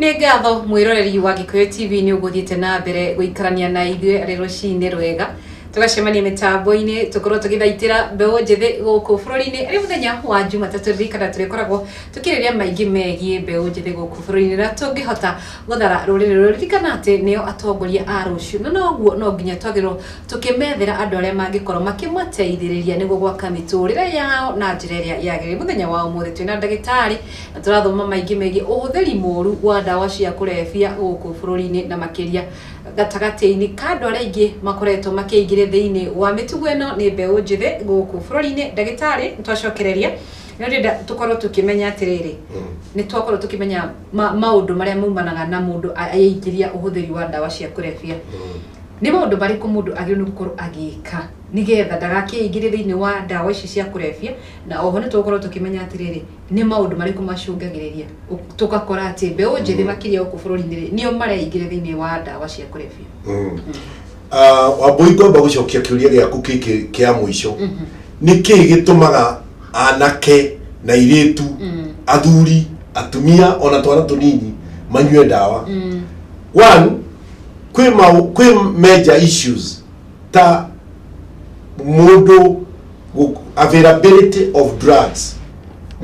Nĩ ngatho mwĩroreri wa Gĩkũyũ TV nĩ ũgũthiĩte na mbere gũikarania na ithuĩ arĩ rũcinĩ rwega tugacemania mĩtambo-inĩ tukorwo tũgĩthaitĩra mbeũ njĩthĩ gũkũ bũrũri-inĩ arĩ mũthenya wa Jumatatũ ririkana tũrĩkoragwo tũkĩrĩria maingĩ megiĩ mbeũ njĩthĩ gũkũ bũrũri-inĩ na tũngĩhota gũthara rũrĩrĩ rũrũ ririkana atĩ nĩo atongoria a rũciũ na noguo no nginya twagĩrĩrwo tũkĩmethera andũ arĩa mangĩkorwo makĩmateithĩrĩria nĩguo gwaka mĩtũrĩre yao na njĩra ĩrĩa yagĩrĩire. Mũthenya wa ũmũthĩ twĩna ndagĩtarĩ na tũrathoma maingĩ megiĩ ũhũthĩri mũru wa ndawa cia kũrebia gũkũ bũrũri-inĩ na makĩria gatagati-inĩ ka andũ arĩa aingĩ makoretwo makĩingĩra thĩinĩ wa mĩtugo ĩno nĩ mbeũ njĩthĩ gũkũ bũrũri-inĩ. Ndagĩtarĩ nĩtwacokereria na rĩrĩa tũkorwo tũkĩmenya atĩrĩrĩ nĩtwakorwo tũkĩmenya maũndũ marĩa maumanaga na mũndũ aingĩria ũhũthĩri wa ndawa cia kũrebia. Nĩ maũndũ marĩkũ mũndũ agĩrĩirwo gũkorwo agĩka nĩgetha ndagakĩingĩre thĩinĩ wa ndawa ici cia kũrebia, na oho nĩtũgũkorwo tũkĩmenya atĩrĩrĩ nĩ maũndũ marĩkũ macũngagĩrĩria tũgakora atĩ mbeũ njĩthĩ makĩria gũkũ bũrũri-inĩ nĩo mareingĩra thĩinĩ wa ndawa cia kũrebia. Wambui ngomba gũcokia kĩũria gĩaku gĩkĩ kĩa mũico nĩkĩĩ gĩtũmaga anake na airĩtu athuri atumia ona twana tũnini manyue ndawa? One, kwĩ major issues ta mũndũ availability of drugs.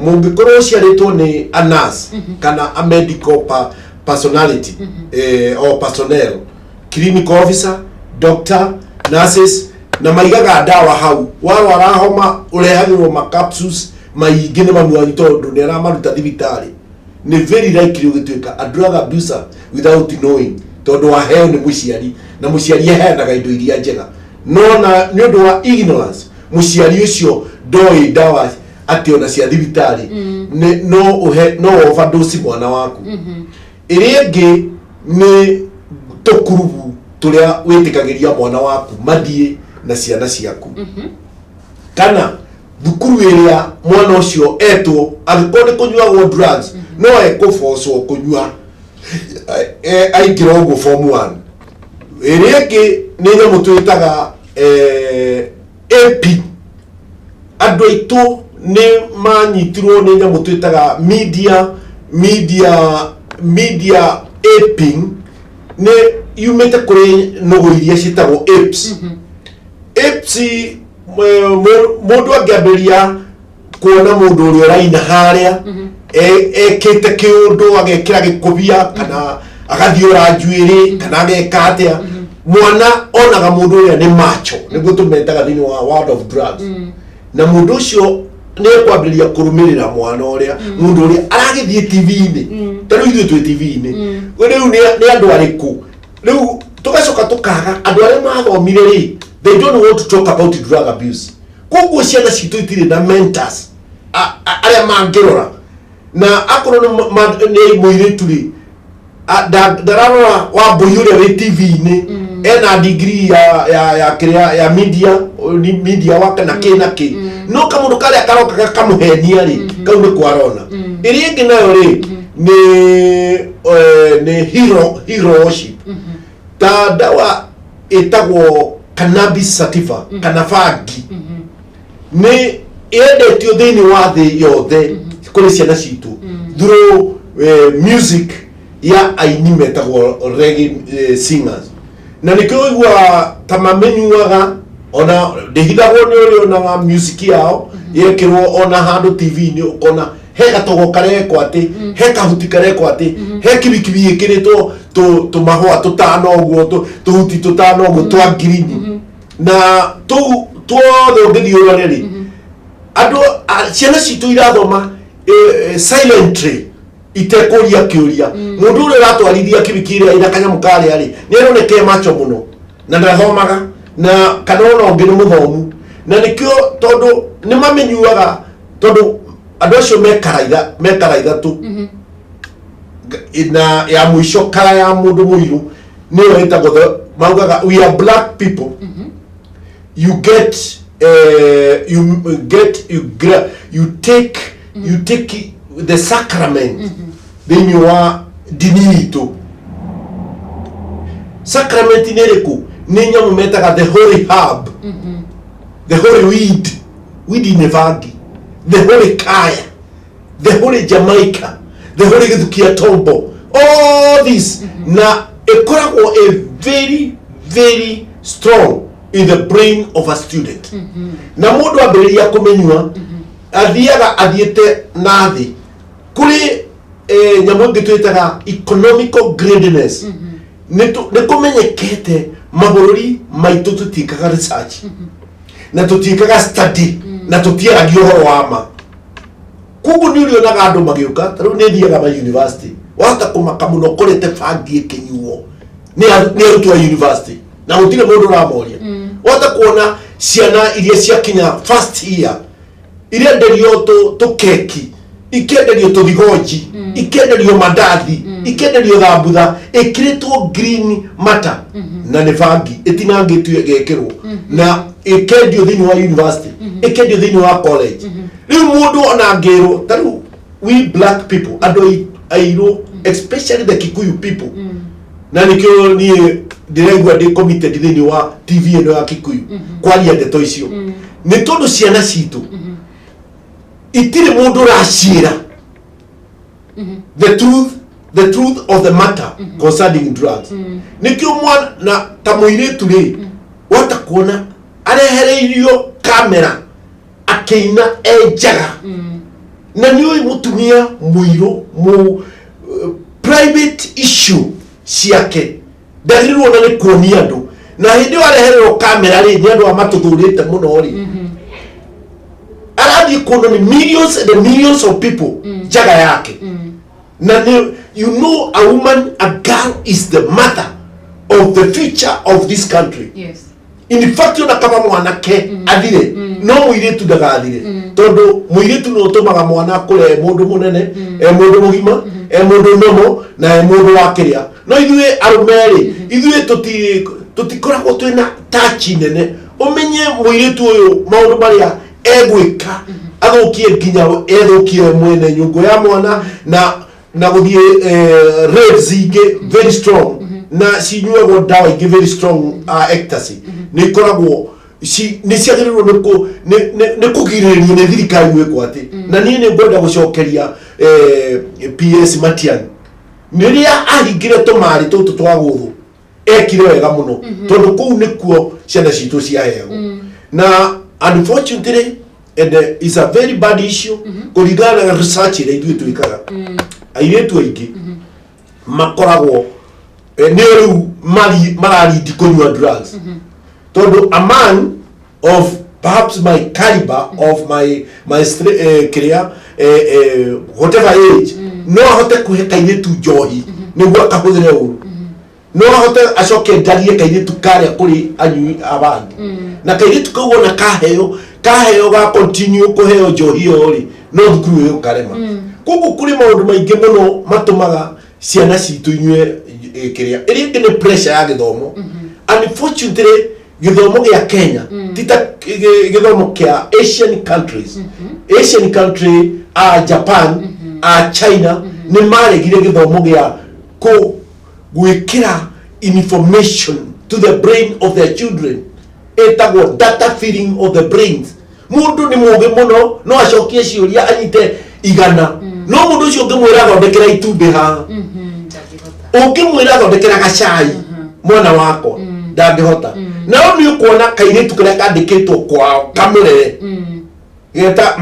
Mũngĩkorwo ũciarĩtwo nĩ a nurse kana a medical personality or personnel, clinical officer, doctor, nurses na maigaga ndawa hau, warwara homa ũrehagĩrwo ma capsules maingĩ nĩ manuanyi tondũ nĩ aramaruta thibitarĩ, nĩ very likely ũgĩtuĩka a drug abuser without knowing tondũ waheo nĩ mũciari na mũciari eheanaga indo iria njega, no na nĩ ũndũ wa ignorance mũciari ũcio ndoĩ ndawa atĩ ona cia thibitarĩ no overdose mwana waku. Ĩrĩa ĩngĩ nĩ tũkurubu tũrĩa wĩtĩkagĩria mwana waku mathiĩ na ciana ciaku, kana thukuru ĩrĩa mwana ũcio etwo angĩkorwo nĩ kũnyuagwo drugs no ekũbocwo kũnyua aingĩra ũguo form 1. Ĩrĩa ĩngĩ nĩ nyamũ twĩtaga AP. Andũ aitũ nĩ manyitirwo nĩ nyamũ twĩtaga media aping, nĩ yumĩte kũrĩ nogo iria ciĩtagwo apes. Apes mũndũ angĩambĩria kuona mũndũ ũrĩa ũraina harĩa ekĩte kĩũndũ agekĩra gĩkũbia kana agathiĩ ũra njuĩrĩ kana ageka atĩa, mwana onaga mũndũ ũrĩa nĩ macho, nĩguo tũmetaga thĩinĩ wa world of drugs, na mũndũ ũcio nĩ ekwambĩrĩria kũrũmĩrĩra mwana ũrĩa mũndũ ũrĩa aragĩthiĩ TV-inĩ. Tarĩu ithuĩ twĩ TV-inĩ rĩu nĩ andũ arĩkũ? Rĩu tũgacoka tũkaga andũ arĩa mathomire rĩ, they don't want to talk about drug abuse. Koguo ciana citũ itirĩ na mentors arĩa mangĩrora, na akorwo nĩ mũirĩtu rĩ ndararora Wambui ũrĩa wĩ TV-inĩ ena degree ya media waka na kĩ no kamũndũ karĩa karokaga kamũhenia rĩ kau nĩ kwarona. Ĩrĩa ĩngĩ nayo rĩ nĩ heroship. Ta ndawa ĩtagwo cannabis sativa kana bangi nĩ yendetio thĩinĩ wa thĩ yothe kũrĩ ciana citũ through music ya aini metagwo reggae singers, na nĩkĩo ũigua ta mamenyuaga ona ndĩhithagwo nĩ ũrĩa onaga music yao yekĩrwo ona handũ TV-inĩ ũkona he gatogo karekwo atĩ, he kahuti karekwo atĩ, he kibikibi ĩkĩrĩtwo tũmahũa tũtano ũguo tũhuti tũtano ũguo twa green, na tũu tuothe ũngĩthiĩ ũrore rĩ andũ ciana citũ irathoma silently itekũria kĩũria. Mũndũ ũrĩa ũratwarithia kibiki ĩrĩa ĩna kanyamũ karĩa rĩ nĩ aroneka macho mũno na ndathomaga na kana ona ũngĩ nĩ mũthomu, na nĩkĩo tondũ nĩ mamenyuaga tondũ andũ acio mekaraitha tu na ya mũico kara ya mũndũ mũirũ nĩyo ĩtagwo maugaga we are black people. You take the sacrament thĩinĩ wa dini itũ. Sacrament nĩ ĩrĩkũ? Nĩ nyamũ metaga the holy herb, the holy weed nĩ bangi, the holy kaya, the holy Jamaica, the holy gĩthukia tombo, all this na ekoragwo a very very strong in the brain of a student na mundu ambiriria kumenywa athiaga athiete nathi kuri nyamu ngitwitaga economical greediness ni kumenyekete mabururi maitu tutikaga research na tutikaga study na tutiaragia uhoro wa ma kugu ni urionaga andu magiuka taru ni thiaga ma university wata kumaka muno kurete fangi ikinyuo ni arutwo university na gutire mundu ramoria wata kuona ciana iria cia kinya first year irenderio to keki ikenderio to thigoji ikenderio mandathi ikenderio thambutha ikiritwo green matter na ni fangi itinangitwe gekirwo na ikendio thini wa university ikendio thini wa college riu mundu ona ngero taru we black people ando airo especially the Kikuyu people na nikio ni diregwa de committed thini wa TV eno ya Kikuyu kwaria ndeto icio ni tondu ciana citu itire mundu racira the truth of the matter concerning drugs nikio mwana na tamuiretu ri wata kuona arehereirio kamera akeina ejaga na niyo mutumia muiro mu private issue ciake ndagirirwo na ni kuonia andu na hindi arehererwo kamera ri ni andu amatuthurite muno ri arathi kuno ni millions and millions of people jaga yake na you know a woman, a girl is the mother of the future of this country. Yes. In fact ona kama mwanake athire no muiretu ndagathire tondu muiretu no tumaga mwana kure mundu munene mundu mugima mundu nomo na mundu wakiria no ithuĩ arumeri ithuĩ tutikoragwo twina touch nene umenye muiretu uyu maundu maria egwika athukie nginya ethukie mwene nyungu ya mwana na guthie reds ingi very strong na cinyuagwo ndawa ingi very strong ecstasy ni koragwo ni ciagĩrĩirwo nĩ kũgirĩrĩrio nĩ thirikari gwĩkwo atĩ na niĩ nĩ ngwenda gũcokeria PS Matiang'i rĩrĩa ahingire tũmarĩ tũtũ twa gũthũ ekire wega mũno tondũ kũu nĩkuo ciana citũ ciaheagwo na unfortunately and is a very bad issue kũringana na research ĩrĩa ithuĩ twĩkaga airĩtu aingĩ makoragwo nĩ rĩu mararindi kũnyua drugs tondu a man of perhaps my caliber of my career whatever age no ahote kuhe kairitu njohi niguo akahuthire uru no ahote acoke ndarie kairitu karia kuri anyui abangi na kairitu kau ona kaheo ga continue kuheo njohi ori no thukuru yo karema kugu kuri maundu maingi muno matumaga ciana citu inyue kiria iri ni pressure ya githomo unfortunately githomo gia Kenya tita githomo kia Asian countries Asian country Japan China ni maregire githomo gia ko gwikira information to the brain of their children etagwo data feeding of the brains mundu ni muge muno no acokie ciuria anyite igana no mundu ucio ngimwira thondekera itumbi ha ukimwira thondekera gacai mwana wako ndangihota na ni ukuona kairitu karia kandikitwo kwao kamurere geta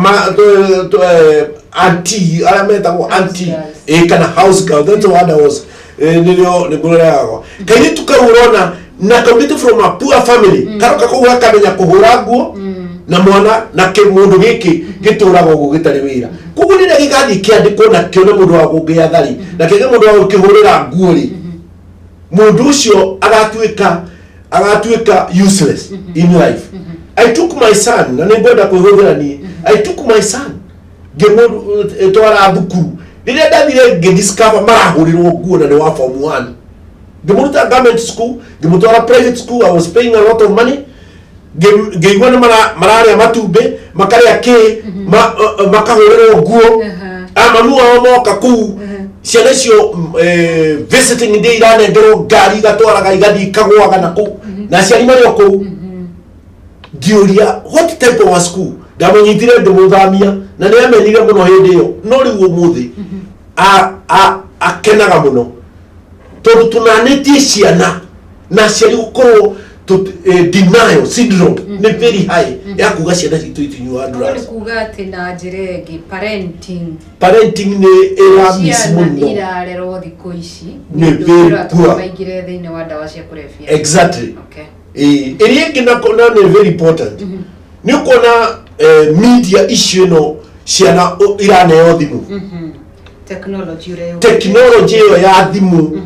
auntie arametagwo auntie kana house girl that's what I was nilio nigurerago kairitu kaurona na committed from a poor family karoka kuga kamenya kuhura nguo na mwana na kimundu giki giturago gugitari wira kugu ni gigathi kiandikwo na kio na mundu wa gungiathari na kige mundu wa kihurira nguo ri mundu ucio agatuika useless in life. I took my son na ningwenda kwihurira ni I took my son ngimundu twara thukuru riria ndathire ngidiscover marahurirwo nguo na ni wa form 1 ngimuruta government school ngimutwara private school. I was paying a lot of money ngeigua mararia matumbe makaria ki makahurirwo nguo amanu ao moka kuu ciana icio visiting day iranengerwo ngari igatwaraga igathi ikagwaga na kuu na ciari marĩ o kuu ngiuria what type of school ndamunyitire ndimuthamia na nĩ amenire mũno hĩndĩ ĩyo no rĩu ũmũthĩ akenaga muno tondu tunanetie ciana na ciari gukorwo denial syndrome ni very high ya kuga ciana citu itinyua drugs. Ni kuga ati na njiregi parenting ni era mismuno irarero thiko ici ni very poor baigire thini wa dawa cia kulevya. Exactly. Okay. Eri na ni very important. Ni kuona media issue no ciana iraneo thimu. Technology ya thimu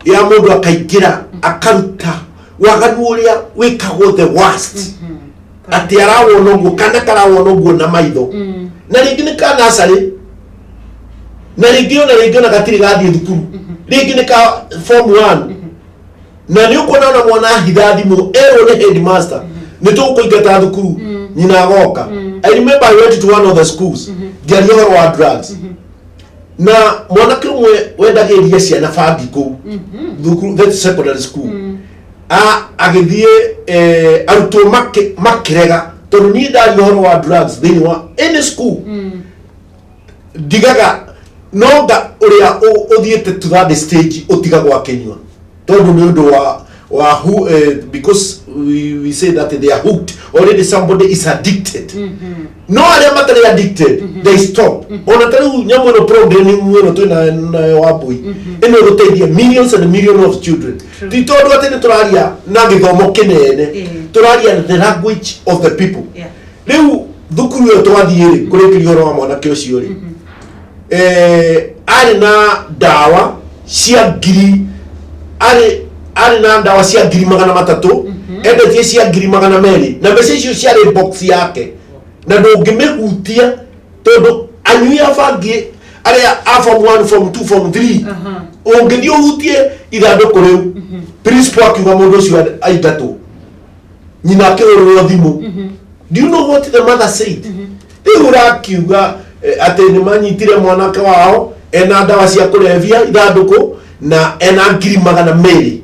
ya mundu akaingira akaruta waganu uria wikagwo the worst ati arawona uguo kana karawona uguo na maitho na ringi ni kana asari na ringi na gatiri gathie thukuru ringi ni ka form 1 na ni ukona na mwana hitha thimu ero ni headmaster ni tukuingata thukuru nyina agoka. I remember I went to one of the schools there were drugs na mwana kimwe wendagiria ciana fambi ku thukuru that secondary school agithie arutwo makirega tondu ni ndari horo wa drugs thini wa any school digaga noga uria uthiete to that stage utigagwa kenywa tondu ni undu wa who because we say that they are hooked already, somebody is addicted. No aria matari addicted they stop. Ona tari nyamo no programming no to na wapoi eno rotedia millions and millions of children titodo atene turaria na githomo kinene turaria the language of the people. Leu thukuru yo twathiire kurekerio ro mwana kio ciori ari na dawa cia ngiri ari na dawa cia ngiri 300 endetie cia ngiri 200 na mbeca icio ciarĩ box yake na ndũngĩmĩhutia tondu anyui abangi aria a form 1 form 2 form 3 ũngĩthiĩ ũhutie ithandũkũ rĩu principal akiuga mũndũ ũcio aingatwo nyina akĩhũrĩrwo thimũ. Do you know what the mother said? Rĩu ũrakiuga atĩ nĩ manyitire mwanake wao ena ndawa cia kũrebia ithandũkũ na ena ngiri 200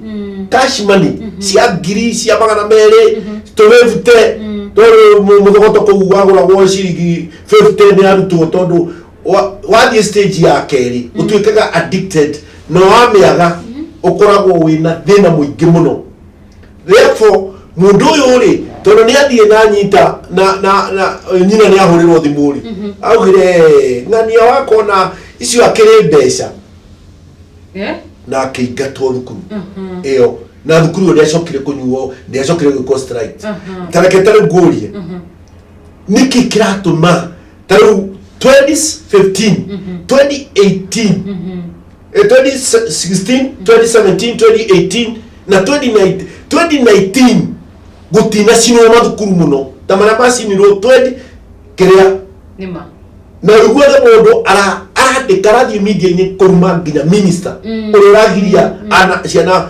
cash money cia ngiri cia 200 tũwĩvute tondu muthogoto kũu wagũragwo ciringi 50 nĩ arutwo tondu wathiĩ stage ya kerĩ ũtuĩkaga addicted na wamĩaga ũkoragwo wĩna thĩna mũingĩ mũno. Therefore mundu ũyũ rĩ tondu nĩ athiĩ na nyita na nyina nĩ ahũrĩrwo thimũ rĩ augire ng'ania wakona icio akĩrĩ mbeca na akĩingatwo thukuru ĩyo na thukuru nĩ acokire kũnyuo nĩ acokire gwĩkwo strike. Tareke tarĩ ngũrie nĩkĩ kĩratũma tarĩu 2015 2018 2016 2017 2018 na 2019 gutina cinwo mathukuru muno ta marĩa macinirwo 20 kĩrĩa nĩma na rĩguothe mũndũ arandĩka rathiĩ media-inĩ kũruma nginya minister ũrĩa ũragiria ciana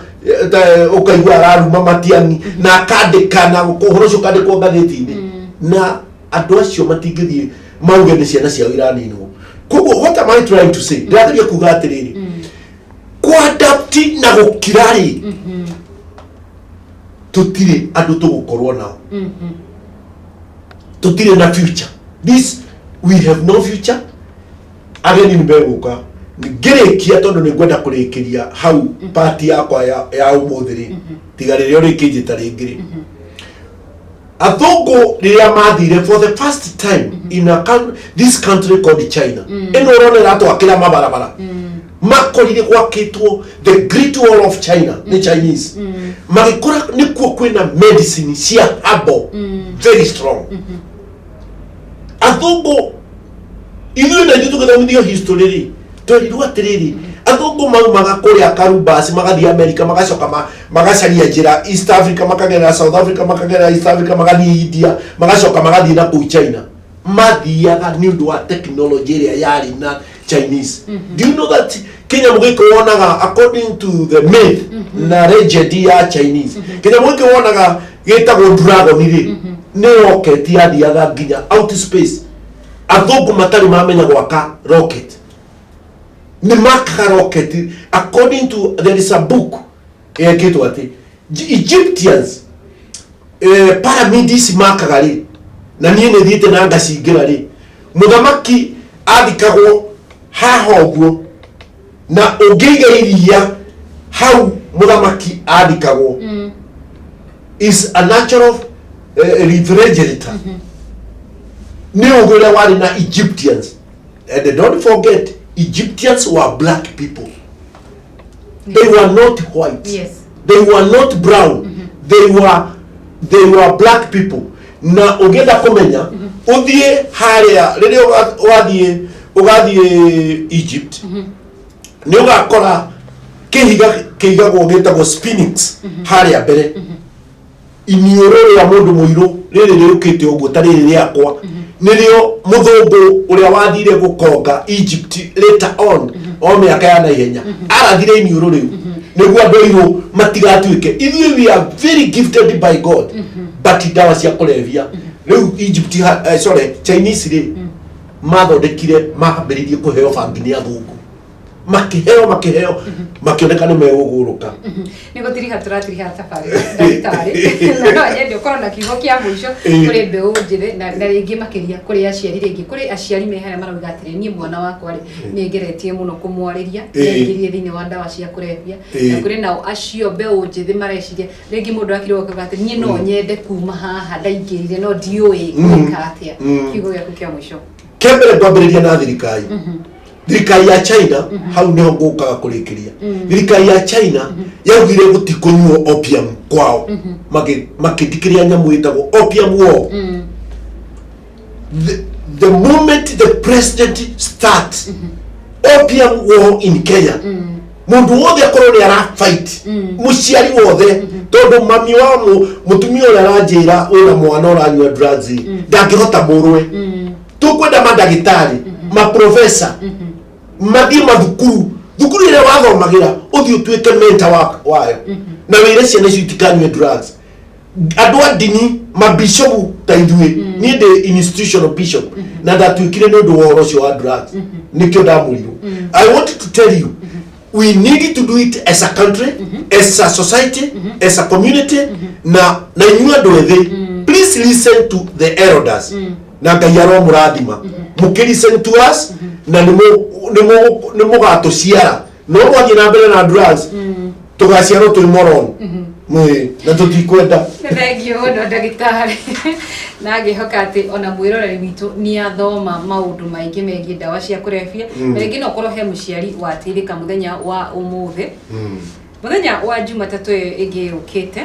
ukaigua araruma matiangi na akandĩka na ũhoro ũcio ũkandĩkwo ngathĩti-inĩ na andũ acio matingĩthiĩ mauge nĩ ciana ciao iraninwo. Koguo what am I trying to say? Ndĩrageria kuga atĩrĩrĩ kuadapt na gũkira rĩ tutire andũ tũgũkorwo nao tutire na future. This we have no future. Ageni nĩmegũka ngĩrĩkia tondu nĩ ngwenda kũrĩkĩria hau party yakwa ya ũmũthĩ rĩ tiga rĩrĩa ũrĩkĩnjĩta rĩngĩ rĩ athũngũ rĩrĩa mathire for the first time in this country called China ĩno ũrona ĩratwakĩra mabarabara makorire gwakĩtwo the Great Wall of China the Chinese magĩkora nĩkuo kwĩna medicine cia herbal very strong. Athũngũ ithuĩ na ithuĩ tũgĩthomithio history rĩ tũrirwo atĩrĩrĩ athũngũ maumaga kũrĩa Karubas magathiĩ America magacoka magacaria njĩra East Africa makagerera South Africa makagerera East Africa magathiĩ India magacoka magathiĩ na kũu China mathiaga nĩ ũndũ wa technology ĩrĩa yarĩ na Chinese. Do you know that Kenya mũgĩkĩ wonaga according to the myth na legend ya Chinese Kenya mũgĩkĩ wonaga gĩtagwo dragon rĩ nĩ rocket yathiaga nginya out space. Athũngũ matarĩ mamenya gwaka rocket ni maka rocket according to there is a book ekĩtwo atĩ Egyptians pyramids makaga rĩ na niĩ nĩ thiĩte na ngacingĩra rĩ mũthamaki athikagwo haha ũguo na ungeiga iria hau muthamaki athikagwo is a natural refrigerator. Ni uguria wari na Egyptians, and don't forget Egyptians were black people. They were not white. Yes. They were not brown. They were black people. Na ugenda kumenya uthie haria riria ugathie Egypt ni ugakora kihigagwo gitagwo sphinx haria mbere inioro ya mundu muiru riri riukite uguo ta riri riakwa nirio muthungu uria wathire gukonga Egypt later on o miaka ya naihenya arathire inioro riu niguo andu airu matigatuike. Ithuĩ we are very gifted by God, but ndawa cia kulevya riu Egypt Chinese ri mathondekire mahambiririe kuheo bangi ni athungu makiheo makioneka ni meguguruka ni gutiriha turatiriha safari ndagitari na no yende ukorwo na kiugo kia muico kuri mbeu njithe na ringi makiria kuri aciari ringi kuri aciari mehera marauga atiri nie mwana wakwa ri ni ngeretie muno kumwariria ngirie thini wa ndawa cia kurevia na kuri nao acio mbeu njithe mareciria ringi mundu akiriwa kuga atiri nie no nyende kuma haha ndaingirire no ndiui gwika atia kiugo giaku kia muico kembere twambiriria na thirikari thirikari ya China hau niho ngukaga kurikiria thirikari ya China yaugire gutikunyuo opium kwao makidikiria nyamu itagwo opium war. The moment the president starts opium war in Kenya mundu wothe akorwo ni ara fight muciari wothe tondu mami wa mutumia ura aranjira ura mwana uranyua drugs ndangihota murwe tukwenda mandagitari maprofesa mathie mathukuru ile wathomagira uthi utuike mentor wayo na wire ciana icio itikanyue drugs. Andu a dini mabishopu ta ithuĩ ni the institutional bishop na ndatuikire ni undu wa urocio wa drugs nikio ndamuriru. I want to tell you we need to do it as a country, as a society, as a community na inyuĩ andu ethĩ please listen to the elders na Ngai aromurathima mukilisten to us na ni mugatuciara no mwathie na mbere na drugs tugaciarwo twi moron na tutikwenda. Thengio ndo ndagitari na ngihoka ati ona mwiroreri witu ni athoma maundu maingi megie ndawa cia kurevia rĩngĩ no korwo he muciari watirika muthenya wa umuthi muthenya wa Jumatatu igi ukite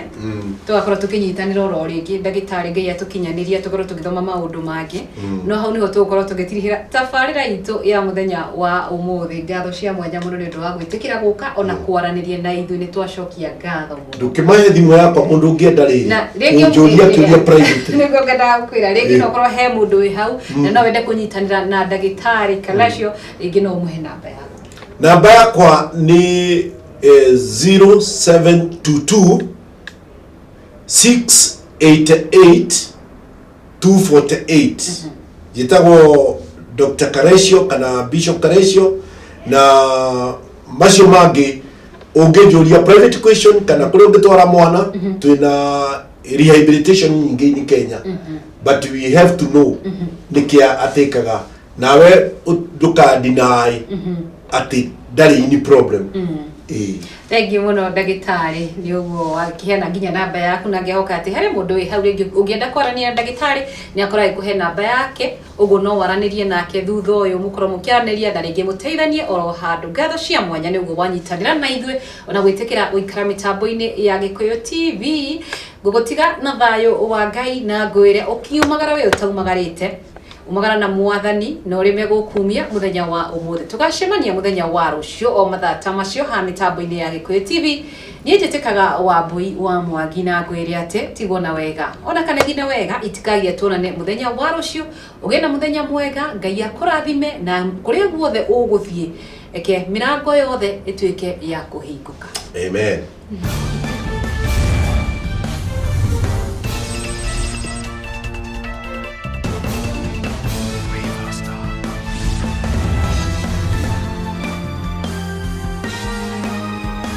tugakorwo tukinyitanira oro ringi ndagitari Ngai atukinyaniria tukorwo tugithoma maundu mangi no hau niho tukorwo tugitirihira tabarira itu ya muthenya wa umuthi. Ngatho cia mwanya muno ni undu wa gwitikira guka ona kwaraniria na ithu ni twacokia ngatho muno ndukimahe thimu yakwa mundu ungienda ri unjuria kiuria private niguo ngenda gukwira ringi no korwo he mundu wi hau na no wende kunyitanira na ndagitari Kalacio ringi no muhe namba yakwa ni 0722 688 248 jitagwo Dr. Kalacio kana Bishop Kalacio na macio mangi ungejuria private question kana kuri ungitwara mwana twina rehabilitation nyingi ni Kenya but we have to know nikia atekaga nawe duka deny ati ndari ni problem. Thank you muno ndagitari ni uguo akiheana nginya namba yaku na ngihoka ati hari mundu wi hau ringi ungienda kwarania ndagitari ni akora ikuhe namba yake uguo no waranirie nake thutha uyu mukorwo mukiaraniria na ringi muteithanie oro handu. Ngatho cia mwanya ni uguo wanyitanira na ithuĩ ona gwitikira guikara mitambo-ini ya Gikuyu TV gugutiga na thayo wa Ngai na ngwire ukiumagara we utaumagarite umagara na mwathani na urime gukumia muthenya wa umuthi. Tugacemania muthenya wa rucio o mathaa ta macio ha mitambo-ini ya Gikuyu TV. Ni njitikaga Wambui wa Mwangi na ngwire ate tigwo na wega ona kana gina wega itikagia tuonane muthenya wa rucio ugena muthenya mwega. Ngai akurathime na kuria guothe uguthie eke mirango yothe ituike ya kuhinguka. Amen.